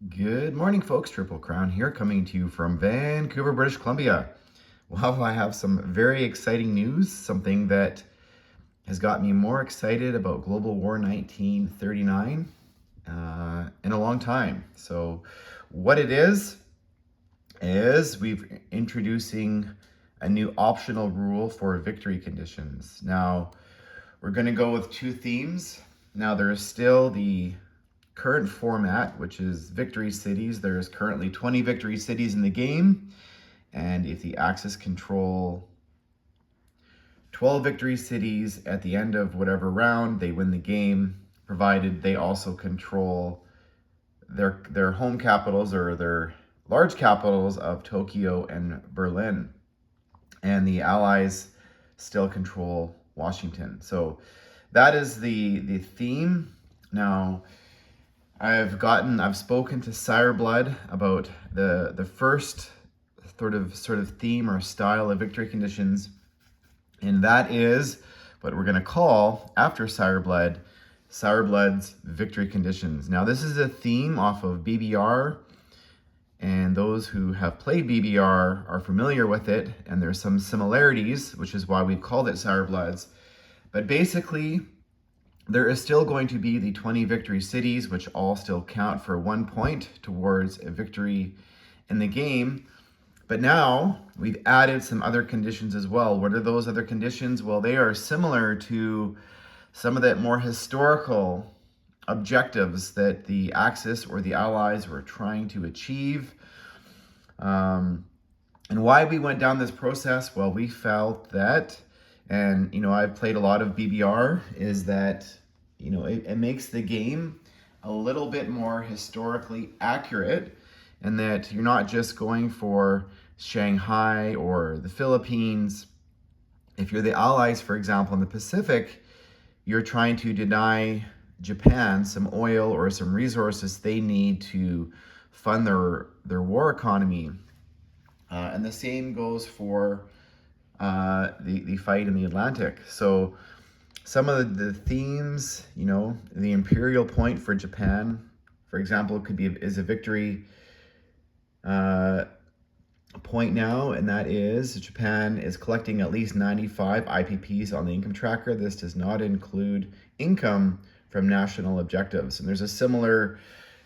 Good morning, folks. Triple Crown here, coming to you from Vancouver, British Columbia. Well, I have some very exciting news, something that has got me more excited about Global War 1939 in a long time. So, what it is we've introducing a new optional rule for victory conditions. Now, we're going to go with two themes. Now, there is still the current format, which is victory cities. There's currently 20 victory cities in the game, and if the Axis control 12 victory cities at the end of whatever round, they win the game, provided they also control their home capitals or their large capitals of Tokyo and Berlin. And the Allies still control Washington. So that is the theme. Now, I've spoken to Sireblood about the first sort of theme or style of victory conditions, and that is what we're going to call, after Sireblood's victory conditions. Now, this is a theme off of BBR, and those who have played BBR are familiar with it, and there's some similarities, which is why we've called it Sirebloods. But basically, there is still going to be the 20 victory cities, which all still count for 1 point towards a victory in the game. But now we've added some other conditions as well. What are those other conditions? Well, they are similar to some of the more historical objectives that the Axis or the Allies were trying to achieve. And why we went down this process? Well, we felt that, and I've played a lot of BBR, is that it makes the game a little bit more historically accurate, and that you're not just going for Shanghai or the Philippines. If you're the Allies, for example, in the Pacific, you're trying to deny Japan some oil or some resources they need to fund their war economy. And the same goes for the fight in the Atlantic. So some of the themes, the imperial point for Japan, for example, is a victory point now, and that is Japan is collecting at least 95 IPPs on the income tracker. This does not include income from national objectives. And there's a similar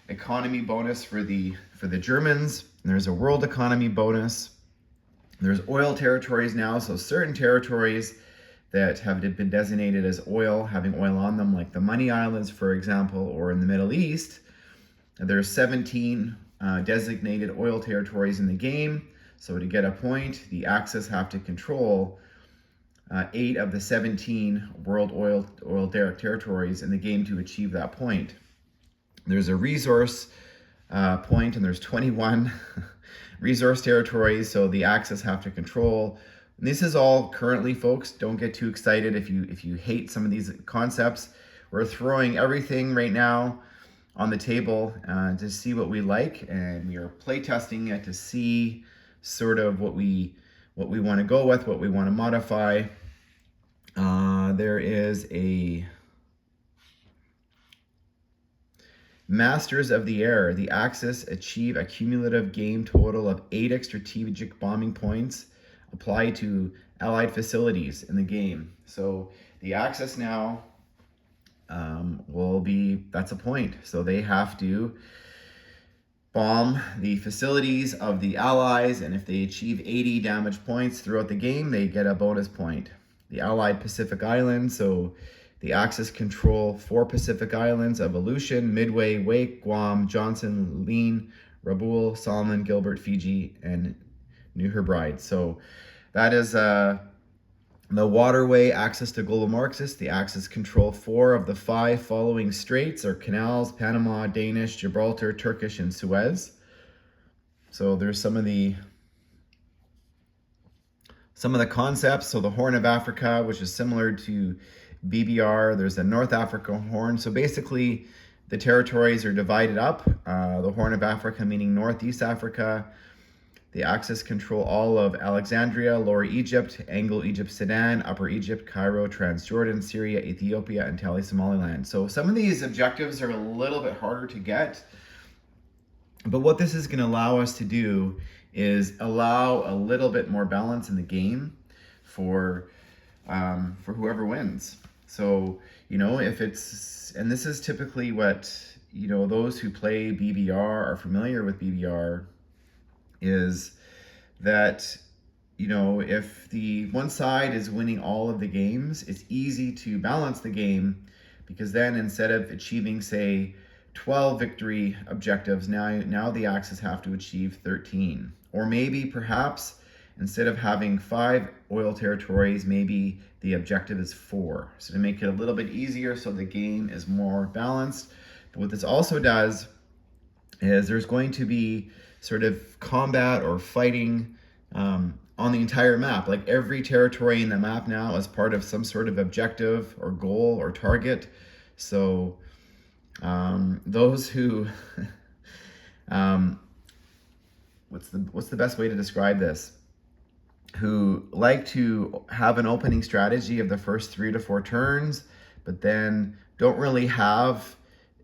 economy bonus for the Germans. And there's a world economy bonus. There's oil territories now, so certain territories that have been designated as oil, having oil on them, like the Money Islands, for example, or in the Middle East. There's 17 designated oil territories in the game. So to get a point, the Axis have to control 8 of the 17 world oil territories in the game to achieve that point. There's a resource point, and there's 21 resource territories, so the Axis have to control. And this is all currently, folks. Don't get too excited if you hate some of these concepts. We're throwing everything right now on the table to see what we like, and we are play testing it to see sort of what we want to go with, what we want to modify. There is a Masters of the Air. The Axis achieve a cumulative game total of 8 strategic bombing points applied to Allied facilities in the game. So the Axis now that's a point. So they have to bomb the facilities of the Allies, and if they achieve 80 damage points throughout the game, they get a bonus point. The Allied Pacific Islands, so the Axis control 4 Pacific Islands of Aleutian, Midway, Wake, Guam, Johnson, Lean, Rabaul, Solomon, Gilbert, Fiji, and New Hebrides. So that is the waterway access to global Marxists. The Axis control 4 of the 5 following straits or canals: Panama, Danish, Gibraltar, Turkish, and Suez. So there's some of the concepts. So the Horn of Africa, which is similar to BBR. There's the North Africa Horn. So basically, the territories are divided up. The Horn of Africa meaning Northeast Africa. The Axis control all of Alexandria, Lower Egypt, Anglo-Egypt, Sudan, Upper Egypt, Cairo, Transjordan, Syria, Ethiopia, and Tali, Somaliland. So some of these objectives are a little bit harder to get. But what this is going to allow us to do is allow a little bit more balance in the game for whoever wins. So, you know, if it's, and this is typically what, you know, those who play BBR are familiar with BBR, is that, you know, if the one side is winning all of the games, it's easy to balance the game, because then instead of achieving, say, 12 victory objectives, now the Axis have to achieve 13. Or maybe perhaps instead of having 5 oil territories, maybe the objective is 4. So to make it a little bit easier so the game is more balanced. But what this also does is there's going to be sort of combat or fighting on the entire map. Like every territory in the map now is part of some sort of objective or goal or target. So those who what's the best way to describe this, who like to have an opening strategy of the first 3 to 4 turns, but then don't really have,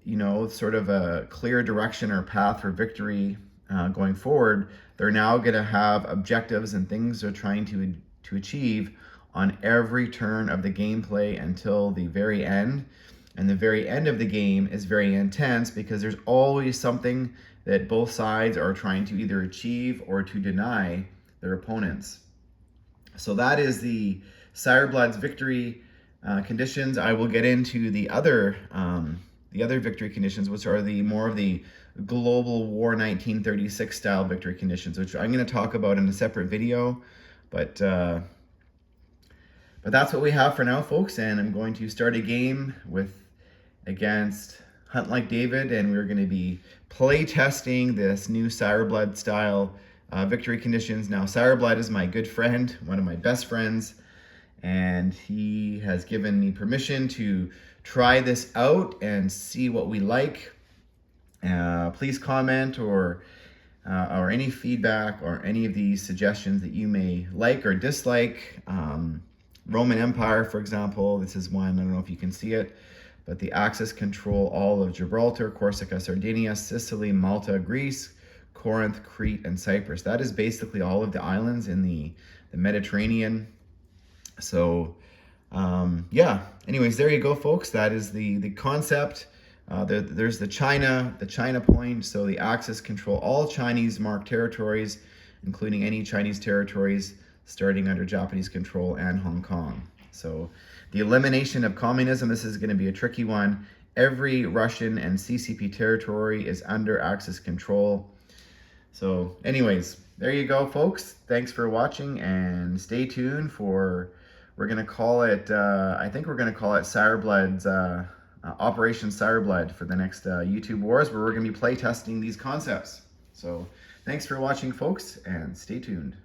you know, sort of a clear direction or path for victory going forward, they're now going to have objectives and things they're trying to achieve on every turn of the gameplay until the very end. And the very end of the game is very intense because there's always something that both sides are trying to either achieve or to deny their opponents. So that is the Sireblood's victory conditions. I will get into the other victory conditions, which are the more of the global war 1936 style victory conditions, which I'm going to talk about in a separate video. But that's what we have for now, folks. And I'm going to start a game against Hunt Like David, and we're going to be play testing this new Sireblood style victory conditions. Now, Sireblood is my good friend, one of my best friends, and he has given me permission to try this out and see what we like. Please comment or any feedback or any of these suggestions that you may like or dislike. Roman Empire, for example, this is one, I don't know if you can see it, but the Axis control all of Gibraltar, Corsica, Sardinia, Sicily, Malta, Greece, Corinth, Crete, and Cyprus. That is basically all of the islands in the Mediterranean. So yeah, anyways, there you go, folks. That is the concept. There's the China point. So the Axis control all Chinese marked territories, including any Chinese territories starting under Japanese control and Hong Kong. So the elimination of communism, this is going to be a tricky one. Every Russian and CCP territory is under Axis control. So anyways, there you go, folks. Thanks for watching, and stay tuned for, we're going to call it, I think we're going to call it Sireblood's Operation Sireblood for the next YouTube Wars, where we're going to be play testing these concepts. So thanks for watching, folks, and stay tuned.